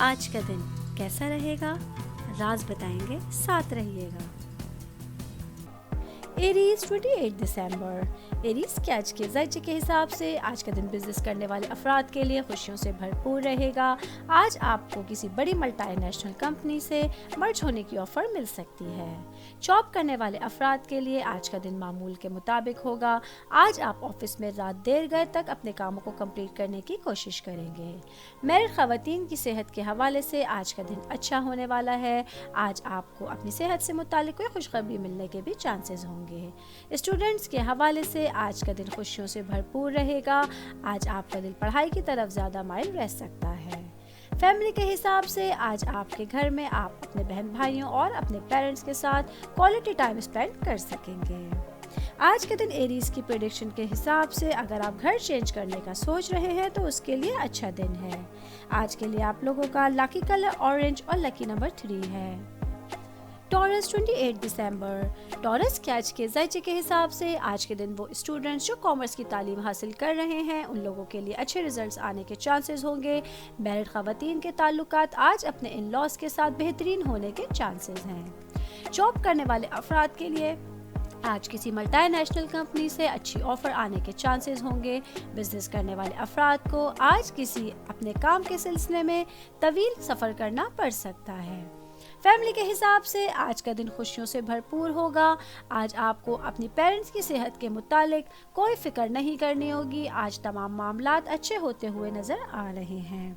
آج کا دن کیسا رہے گا؟ راز بتائیں گے، ساتھ رہیے گا۔ ایریز 28 دسمبر۔ ایریز کے آج کے ذائچے کے حساب سے آج کا دن بزنس کرنے والے افراد کے لیے خوشیوں سے بھرپور رہے گا۔ آج آپ کو کسی بڑی ملٹی نیشنل کمپنی سے مرج ہونے کی آفر مل سکتی ہے۔ جاب کرنے والے افراد کے لیے آج کا دن معمول کے مطابق ہوگا۔ آج آپ آفس میں رات دیر گئے تک اپنے کاموں کو کمپلیٹ کرنے کی کوشش کریں گے۔ میرڈ خواتین کی صحت کے حوالے سے آج کا دن اچھا ہونے والا ہے۔ آج آپ کو اپنی صحت سے متعلق کوئی خوشخبری ملنے کے بھی چانسز ہوں گے۔ اسٹوڈنٹس کے حوالے سے آج کا دن خوشیوں سے بھرپور رہے گا۔ آج آپ کا دل پڑھائی کی طرف زیادہ مائل رہ سکتا ہے۔ فیملی کے حساب سے آج آپ کے گھر میں آپ اپنے بہن بھائیوں اور اپنے پیرنٹس کے ساتھ کوالٹی ٹائم اسپینڈ کر سکیں گے۔ آج کے دن ایریز کی پریڈکشن کے حساب سے اگر آپ گھر چینج کرنے کا سوچ رہے ہیں تو اس کے لیے اچھا دن ہے۔ آج کے لیے آپ لوگوں کا لکی کلر اورنج اور لکی نمبر 3 ہے۔ ٹورس 28 دسمبر۔ ٹورس کے آج کے ذائچے کے حساب سے آج کے دن وہ اسٹوڈنٹس جو کامرس کی تعلیم حاصل کر رہے ہیں ان لوگوں کے لیے اچھے ریزلٹس آنے کے چانسز ہوں گے۔ میرڈ خواتین کے تعلقات آج اپنے ان لاس کے ساتھ بہترین ہونے کے چانسز ہیں۔ جاب کرنے والے افراد کے لیے آج کسی ملٹی نیشنل کمپنی سے اچھی آفر آنے کے چانسز ہوں گے۔ بزنس کرنے والے افراد کو آج کسی اپنے کام کے سلسلے میں طویل سفر کرنا پڑ سکتا ہے۔ فیملی کے حساب سے آج کا دن خوشیوں سے بھرپور ہوگا۔ آج آپ کو اپنی پیرنٹس کی صحت کے متعلق کوئی فکر نہیں کرنی ہوگی۔ آج تمام معاملات اچھے ہوتے ہوئے نظر آ رہے ہیں۔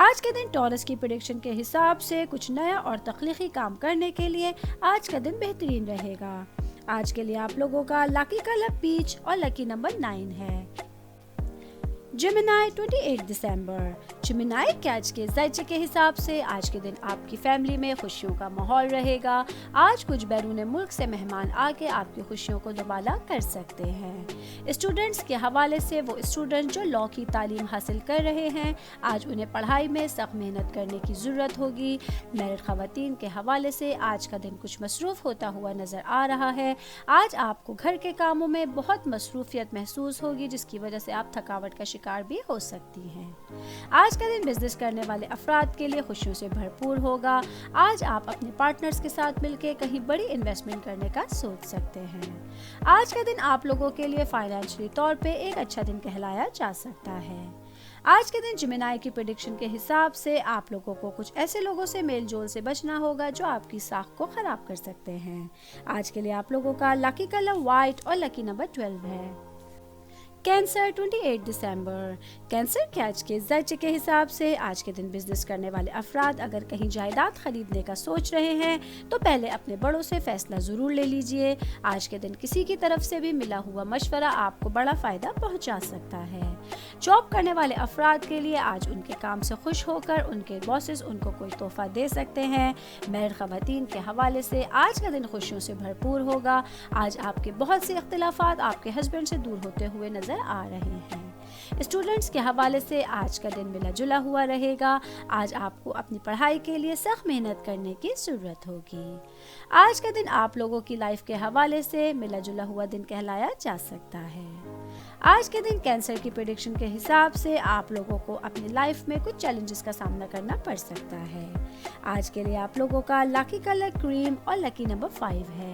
آج کے دن ٹورس کی پریڈکشن کے حساب سے کچھ نیا اور تخلیقی کام کرنے کے لیے آج کا دن بہترین رہے گا۔ آج کے لیے آپ لوگوں کا لکی کلر پیچ اور لکی نمبر 9 ہے۔ جیمنائی 28 دسمبر۔ جیمنائی کے آج کے ذائچے کے حساب سے آج کے دن آپ کی فیملی میں خوشیوں کا ماحول رہے گا۔ آج کچھ بیرون ملک سے مہمان آ کے آپ کی خوشیوں کو دوبالا کر سکتے ہیں۔ اسٹوڈنٹس کے حوالے سے وہ اسٹوڈنٹ جو لاء کی تعلیم حاصل کر رہے ہیں آج انہیں پڑھائی میں سخت محنت کرنے کی ضرورت ہوگی۔ میرڈ خواتین کے حوالے سے آج کا دن کچھ مصروف ہوتا ہوا نظر آ رہا ہے۔ آج آپ کو گھر کے کاموں میں بہت مصروفیت محسوس ہوگی جس کی وجہ سے آپ تھکاوٹ کا شکار بھی ہو سکتی ہیں۔ آج کا دن بزنس کرنے والے افراد کے لیے خوشیوں سے بھرپور ہوگا۔ آج آپ اپنے پارٹنرز کے ساتھ مل کے کہیں بڑی انویسٹمنٹ کرنے کا سوچ سکتے ہیں۔ آج کا دن آپ لوگوں کے لیے فائنینشلی طور پہ ایک اچھا دن کہلایا جا سکتا ہے۔ آج کے دن جیمنائی کی پریڈکشن کے حساب سے آپ لوگوں کو کچھ ایسے لوگوں سے میل جول سے بچنا ہوگا جو آپ کی ساکھ کو خراب کر سکتے ہیں۔ آج کے لیے آپ لوگوں کا لکی کلر وائٹ اور لکی نمبر 12 ہے۔ کینسر 28 دسمبر۔ کینسر کے آج کے ذائچے کے حساب سے آج کے دن بزنس کرنے والے افراد اگر کہیں جائیداد خریدنے کا سوچ رہے ہیں تو پہلے اپنے بڑوں سے فیصلہ ضرور لے لیجئے۔ آج کے دن کسی کی طرف سے بھی ملا ہوا مشورہ آپ کو بڑا فائدہ پہنچا سکتا ہے۔ جاب کرنے والے افراد کے لیے آج ان کے کام سے خوش ہو کر ان کے باسز ان کو کوئی تحفہ دے سکتے ہیں۔ میرڈ خواتین کے حوالے سے آج کا دن خوشیوں سے بھرپور ہوگا۔ آج آپ کے بہت سے اختلافات آپ کے ہسبینڈ سے دور ہوتے ہوئے نظر آ رہے ہیں۔ اسٹوڈنٹس کے حوالے سے آج کا دن ملا جلا ہوا رہے گا۔ آج آپ کو اپنی پڑھائی کے لیے سخت محنت کرنے کی ضرورت ہوگی۔ آج کا دن آپ لوگوں کی لائف کے حوالے سے ملا جلا ہوا دن کہلایا جا سکتا ہے۔ آج کے دن کینسر کی پریڈکشن کے حساب سے آپ لوگوں کو اپنی لائف میں کچھ چیلنجز کا سامنا کرنا پڑ سکتا ہے۔ آج کے لیے آپ لوگوں کا لکی کلر کریم اور لکی نمبر 5 ہے۔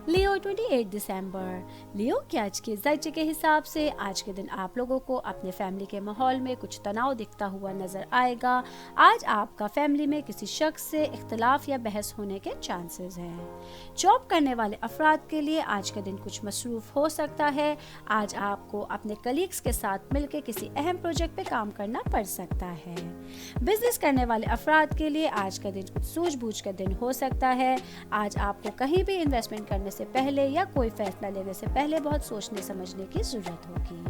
لیو 28 دسمبر۔ لیو کے آج کے ذائچے کے حساب سے آج کے دن آپ لوگوں کو اپنے فیملی کے ماحول میں کچھ تناؤ دکھتا ہوا نظر آئے گا۔ آج آپ کا فیملی میں کسی شخص سے اختلاف یا بحث ہونے کے چانسز ہیں۔ جاب کرنے والے افراد کے لیے آج کا دن کچھ مصروف ہو سکتا ہے۔ آج آپ کو اپنے کلیگز کے ساتھ مل کے کسی اہم پروجیکٹ پہ کام کرنا پڑ سکتا ہے۔ بزنس کرنے والے افراد کے لیے آج کا دن کچھ سوجھ بوجھ کا دن ہو سکتا ہے۔ آج آپ کو کہیں بھی انویسٹمنٹ کرنے سے پہلے یا کوئی فیصلہ لینے سے پہلے بہت سوچنے سمجھنے کی ضرورت ہوگی۔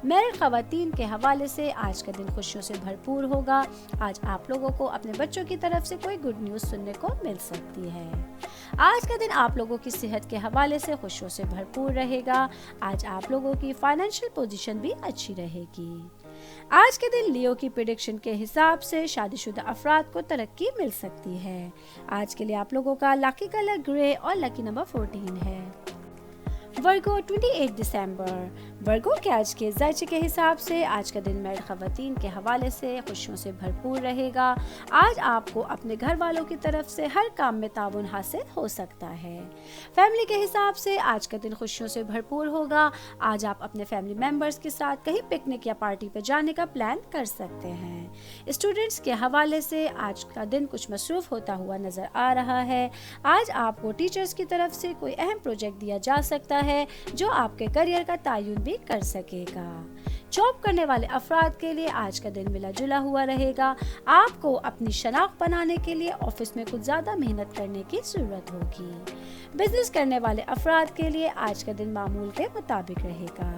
میرڈ خواتین کے حوالے سے آج کا دن خوشیوں سے بھرپور ہوگا۔ آج آپ لوگوں کو اپنے بچوں کی طرف سے کوئی گڈ نیوز سننے کو مل سکتی ہے۔ آج کا دن آپ لوگوں کی صحت کے حوالے سے خوشیوں سے بھرپور رہے گا۔ آج آپ لوگوں کی فائنینشیل پوزیشن بھی اچھی رہے گی۔ آج کے دن لیو کی پریڈکشن کے حساب سے شادی شدہ افراد کو ترقی مل سکتی ہے۔ آج کے لیے آپ لوگوں کا لکی کلر گرے اور لکی نمبر 14 ہے۔ ورگو 28 دسمبر۔ वर्गो के आज के जायचे के हिसाब से आज का दिन मैरिड खवातीन के हवाले से खुशियों से भरपूर रहेगा। आज आपको अपने घर वालों की तरफ से हर काम में ताउन हासिल हो सकता है। फैमिली के हिसाब से आज का दिन खुशियों से भरपूर होगा। आज आप अपने फैमिली मेंबर्स के साथ कहीं पिकनिक या पार्टी पर जाने का प्लान कर सकते हैं। स्टूडेंट्स के हवाले से आज का दिन कुछ मसरूफ होता हुआ नजर आ रहा है। आज आपको टीचर्स की तरफ से कोई अहम प्रोजेक्ट दिया जा सकता है जो आपके करियर का तायुन भी कर सकेगा। जॉब करने वाले अफराद के लिए आज का दिन मिला जुला हुआ रहेगा। आपको अपनी शनाख्त बनाने के लिए ऑफिस में कुछ ज्यादा मेहनत करने की जरूरत होगी। बिजनेस करने वाले अफराद के लिए आज का दिन मामूल के मुताबिक रहेगा।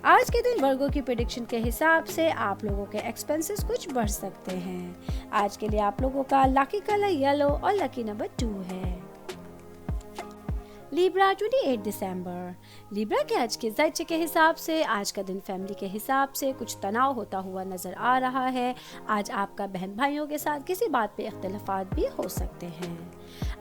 आज के दिन वर्गों की प्रेडिक्शन के हिसाब से आप लोगों के एक्सपेंसेस कुछ बढ़ सकते हैं। आज के लिए आप लोगों का लकी कलर येलो और लकी नंबर 2 है। लिब्रा 28 दिसंबर। लिब्रा के आज के जायचे के हिसाब से आज का दिन फैमिली के हिसाब से कुछ तनाव होता हुआ नजर आ रहा है। आज आपका बहन भाइयों के साथ किसी बात पे इख्तिलाफात भी हो सकते हैं।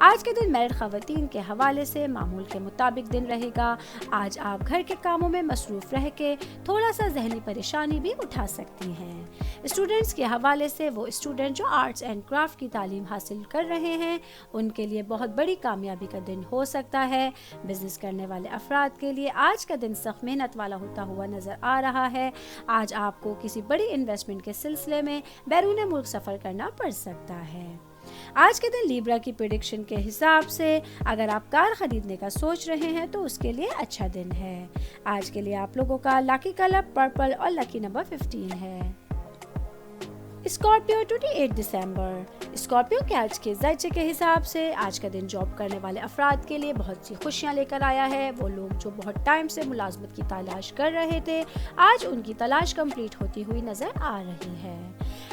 आज के दिन मैरिड खवातीन के हवाले से मामूल के मुताबिक दिन रहेगा। आज आप घर के कामों में मसरूफ रह के थोड़ा सा जहनी परेशानी भी उठा सकती हैं। स्टूडेंट्स के हवाले से वो स्टूडेंट जो आर्ट्स एंड क्राफ्ट की तालीम हासिल कर रहे हैं उनके लिए बहुत बड़ी कामयाबी का दिन हो सकता है। बिजनेस करने वाले अफराद के लिए आज का दिन सख्त मेहनत वाला होता हुआ नजर आ रहा है। आज आपको किसी बड़ी इन्वेस्टमेंट के सिलसिले में बैरून मुल्क सफर करना पड़ सकता है। आज के दिन लिब्रा की प्रेडिक्शन के हिसाब से अगर आप कार खरीदने का सोच रहे हैं तो उसके लिए अच्छा दिन है। आज के लिए आप लोगों का लकी कलर पर्पल और लकी नंबर 15 है। स्कॉर्पियो 28 दिसंबर। स्कॉर्पियो के आज के जायचे के हिसाब से आज का दिन जॉब करने वाले अफराद के लिए बहुत सी खुशियां लेकर आया है। वो लोग जो बहुत टाइम से मुलाजमत की तलाश कर रहे थे आज उनकी तलाश कंप्लीट होती हुई नजर आ रही है।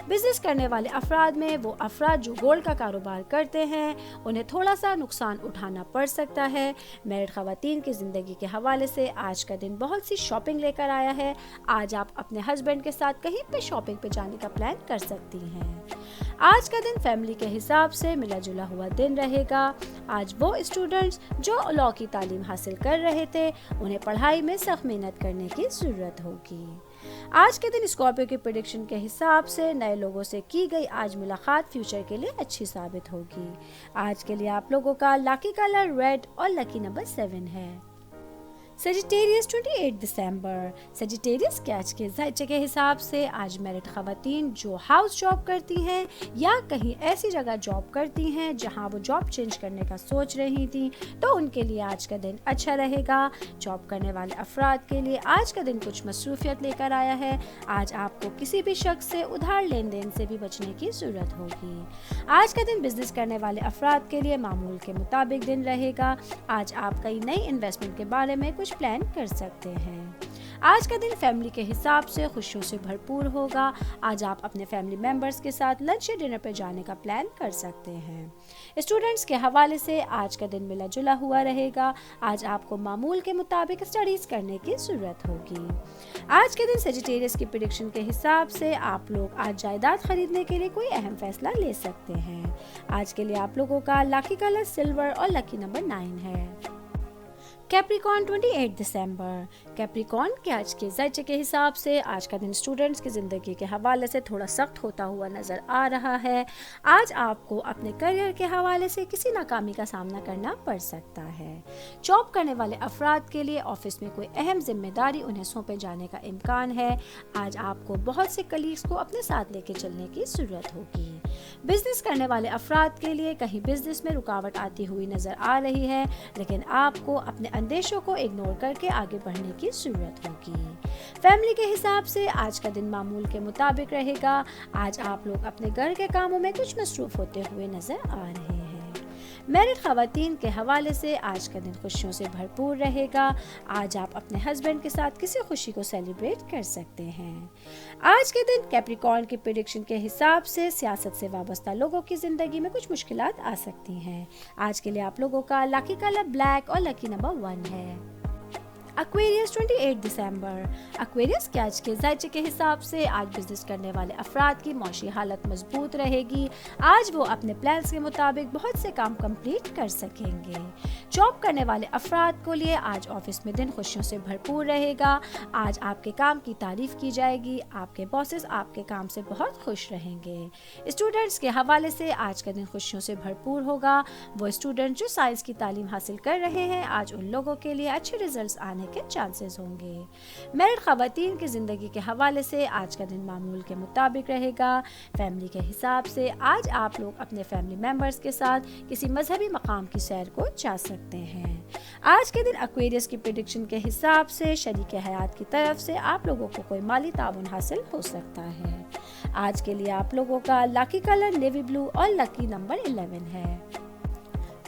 बिजनेस करने वाले अफराद में वो अफराद जो गोल्ड का कारोबार करते हैं उन्हें थोड़ा सा नुकसान उठाना पड़ सकता है। मैरिड खवातीन की जिंदगी के हवाले से आज का दिन बहुत सी शॉपिंग लेकर आया है। आज आप अपने हस्बैंड के साथ कहीं पे शॉपिंग पे जाने का प्लान कर सकती हैं। आज का दिन फैमिली के हिसाब से मिला जुला हुआ दिन रहेगा। आज वो स्टूडेंट्स जो लॉ की तालीम हासिल कर रहे थे उन्हें पढ़ाई में सख्त मेहनत करने की जरूरत होगी। आज के दिन स्कॉर्पियो की प्रेडिक्शन के हिसाब से नए लोगों से की गई आज मुलाकात फ्यूचर के लिए अच्छी साबित होगी। आज के लिए आप लोगों का लकी कलर रेड और लकी नंबर 7 है। सेजिटेरियस 28 दिसंबर। सेजिटेरियस के आज के जायचे के हिसाब से आज मैरिड खवातीन जो हाउस जॉब करती हैं या कहीं ऐसी जगह जॉब करती हैं जहां वो जॉब चेंज करने का सोच रही थी तो उनके लिए आज का दिन अच्छा रहेगा। जॉब करने वाले अफराद के लिए आज का दिन कुछ मसरूफियत लेकर आया है। आज आपको किसी भी शख्स से उधार लेन देन से भी बचने की जरूरत होगी। आज का दिन बिजनेस करने वाले अफराद के लिए मामूल के मुताबिक दिन रहेगा। आज आप कई नई इन्वेस्टमेंट के बारे में कुछ प्लान कर सकते हैं। आज का दिन फैमिली के हिसाब से खुशियों से भरपूर होगा। आज आप अपने फैमिली मेंबर्स के साथ लंच या डिनर पर जाने का प्लान कर सकते हैं। स्टूडेंट्स के हवाले से आज का दिन मिला जुला हुआ रहेगा। आज आपको मामूल के मुताबिक स्टडीज करने की जरूरत होगी। आज के दिन सेजिटेरियस की प्रेडिक्शन के हिसाब से आप लोग आज जायदाद खरीदने के लिए कोई अहम फैसला ले सकते हैं। आज के लिए आप लोगों का लकी कलर सिल्वर और लकी नंबर 9 है। कैप्रिकॉर्न 28 दिसंबर। कैप्रिकॉर्न के आज के जायचे के हिसाब से आज का दिन स्टूडेंट्स की ज़िंदगी के हवाले से थोड़ा सख्त होता हुआ नज़र आ रहा है। आज आपको अपने करियर के हवाले से किसी नाकामी का सामना करना पड़ सकता है। जॉब करने वाले अफराद के लिए ऑफिस में कोई अहम जिम्मेदारी उन्हें सौंपे जाने का इम्कान है। आज आपको बहुत से कलीग्स को अपने साथ लेके चलने की ज़रूरत होगी। बिजनेस करने वाले अफराद के लिए कहीं बिजनेस में रुकावट आती हुई नज़र आ रही है, लेकिन आपको अपने अंदेशों को इग्नोर करके आगे बढ़ने की जरूरत होगी। फैमिली के हिसाब से आज का दिन मामूल के मुताबिक रहेगा। आज आप लोग अपने घर के कामों में कुछ मसरूफ होते हुए नजर आ रहे हैं। मैरिड खवातीन के हवाले से आज का दिन खुशियों से भरपूर रहेगा। आज आप अपने हस्बैंड के साथ किसी खुशी को सेलिब्रेट कर सकते हैं। आज के दिन कैप्रिकॉर्न की प्रेडिक्शन के हिसाब से सियासत से वाबस्ता लोगों की जिंदगी में कुछ मुश्किलात आ सकती हैं। आज के लिए आप लोगों का लकी कलर ब्लैक और लकी नंबर 1 है। एक्वेरियस 28 दिसंबर। एक्वेरियस के आज के जायचे के हिसाब से आज बिजनेस करने वाले अफराद की मौशी हालत मजबूत रहेगी। आज वो अपने प्लान्स के मुताबिक बहुत से काम कंप्लीट कर सकेंगे। जॉब करने वाले अफराद को लिए आज ऑफिस में दिन खुशियों से भरपूर रहेगा। आज आपके काम की तारीफ की जाएगी। आपके बॉसेस आपके काम से बहुत खुश रहेंगे। स्टूडेंट्स के हवाले से आज का दिन खुशियों से भरपूर होगा। वो स्टूडेंट जो साइंस की तालीम हासिल कर रहे हैं, आज उन लोगों के लिए अच्छे रिजल्ट्स आने के चांसेस होंगे। मैरिड खवातीन की जिंदगी के हवाले से आज का दिन मामूल के मुताबिक रहेगा। फैमिली के हिसाब से आज आप लोग अपने फैमिली मेंबर्स के साथ किसी मजहबी मकाम की सैर को जा सकते हैं। आज के दिन एक्वेरियस की प्रेडिक्शन के हिसाब से शरीक हयात की तरफ से आप लोगों को कोई माली ताउन हासिल हो सकता है। आज के लिए आप लोगों का लकी कलर नेवी ब्लू और लकी नंबर 11 है।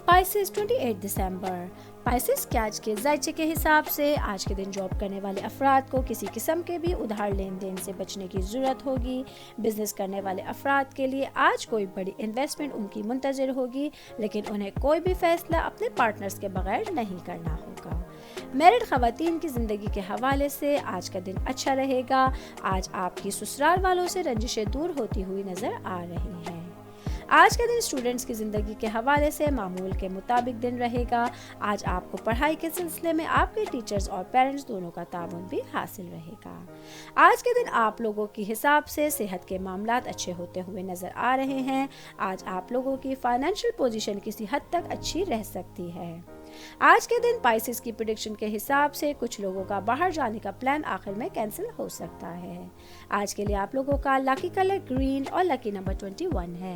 पाइसेस 28 दिसंबर। पाइसेस के आज के जायचे के हिसाब से आज के दिन जॉब करने वाले अफराद को किसी किस्म के भी उधार लेन देन से बचने की ज़रूरत होगी। बिजनेस करने वाले अफराद के लिए आज कोई बड़ी इन्वेस्टमेंट उनकी मुंतज़िर होगी, लेकिन उन्हें कोई भी फैसला अपने पार्टनर्स के बगैर नहीं करना होगा। मैरिड खवातीन की ज़िंदगी के हवाले से आज का दिन अच्छा रहेगा। आज आपकी ससुराल वालों से रंजिशें दूर होती हुई नज़र आ रही हैं। आज का दिन स्टूडेंट्स की ज़िंदगी के हवाले से मामूल के मुताबिक दिन रहेगा। आज आपको पढ़ाई के सिलसिले में आपके टीचर्स और पेरेंट्स दोनों का ताउन भी हासिल रहेगा। आज के दिन आप लोगों की हिसाब से सेहत के मामलात अच्छे होते हुए नज़र आ रहे हैं। आज आप लोगों की फाइनेंशियल पोजीशन किसी हद तक अच्छी रह सकती है। आज के दिन पाइसेस की प्रेडिक्शन के हिसाब से कुछ लोगों का बाहर जाने का प्लान आखिर में कैंसिल हो सकता है। आज के लिए आप लोगों का लकी कलर ग्रीन और लकी नंबर 21 है।